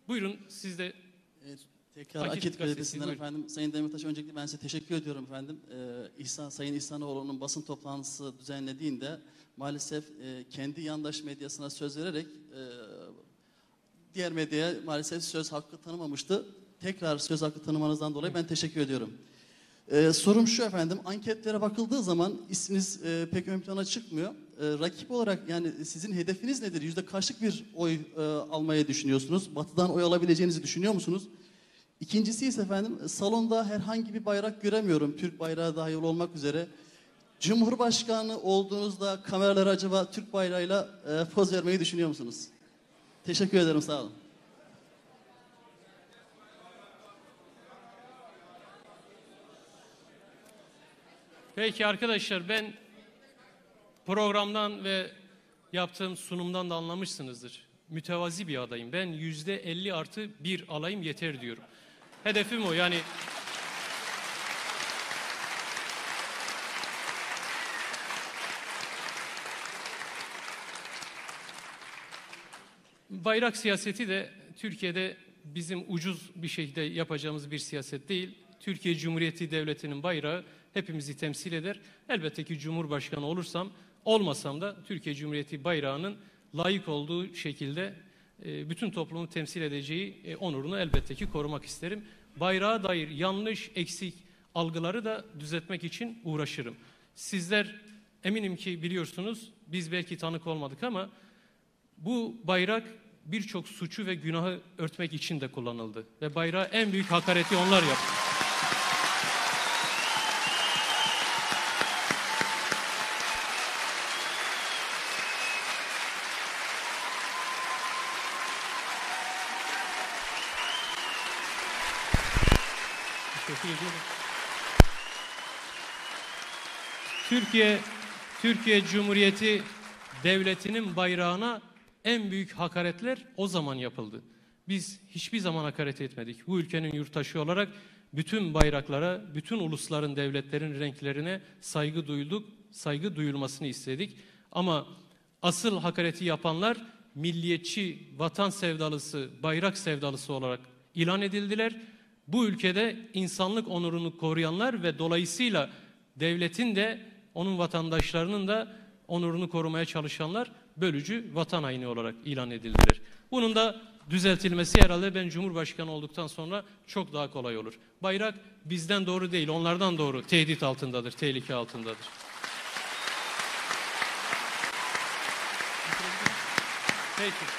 Buyurun siz de. Tekrar Akit Gazetesi'nden efendim. Sayın Demirtaş, öncelikle ben size teşekkür ediyorum efendim. Sayın İhsanoğlu'nun basın toplantısı düzenlediğinde maalesef kendi yandaş medyasına söz vererek diğer medyaya maalesef söz hakkı tanımamıştı. Tekrar söz hakkı tanımanızdan dolayı ben teşekkür ediyorum. Sorum şu efendim, anketlere bakıldığı zaman isminiz pek ön plana çıkmıyor. Rakip olarak yani sizin hedefiniz nedir? Yüzde kaçlık bir oy almayı düşünüyorsunuz? Batı'dan oy alabileceğinizi düşünüyor musunuz? İkincisi ise efendim, salonda herhangi bir bayrak göremiyorum, Türk bayrağı dahil olmak üzere. Cumhurbaşkanı olduğunuzda kameralara acaba Türk bayrağıyla poz vermeyi düşünüyor musunuz? Teşekkür ederim, sağ olun. Peki arkadaşlar, ben programdan ve yaptığım sunumdan da anlamışsınızdır. Mütevazi bir adayım. Ben %50+1 alayım yeter diyorum. Hedefim o yani. Bayrak siyaseti de Türkiye'de bizim ucuz bir şekilde yapacağımız bir siyaset değil. Türkiye Cumhuriyeti Devleti'nin bayrağı hepimizi temsil eder. Elbette ki Cumhurbaşkanı olmasam da Türkiye Cumhuriyeti bayrağının layık olduğu şekilde bütün toplumu temsil edeceği onurunu elbette ki korumak isterim. Bayrağa dair yanlış, eksik algıları da düzeltmek için uğraşırım. Sizler eminim ki biliyorsunuz, biz belki tanık olmadık ama bu bayrak birçok suçu ve günahı örtmek için de kullanıldı. Ve bayrağa en büyük hakareti onlar yaptı. Türkiye Cumhuriyeti Devleti'nin bayrağına en büyük hakaretler o zaman yapıldı. Biz hiçbir zaman hakaret etmedik. Bu ülkenin yurttaşı olarak bütün bayraklara, bütün ulusların, devletlerin renklerine saygı duyduk, saygı duyulmasını istedik. Ama asıl hakareti yapanlar milliyetçi, vatan sevdalısı, bayrak sevdalısı olarak ilan edildiler. Bu ülkede insanlık onurunu koruyanlar ve dolayısıyla devletin de onun vatandaşlarının da onurunu korumaya çalışanlar bölücü, vatan haini olarak ilan edildiler. Bunun da düzeltilmesi herhalde ben Cumhurbaşkanı olduktan sonra çok daha kolay olur. Bayrak bizden doğru değil, onlardan doğru tehdit altındadır, tehlike altındadır. Peki.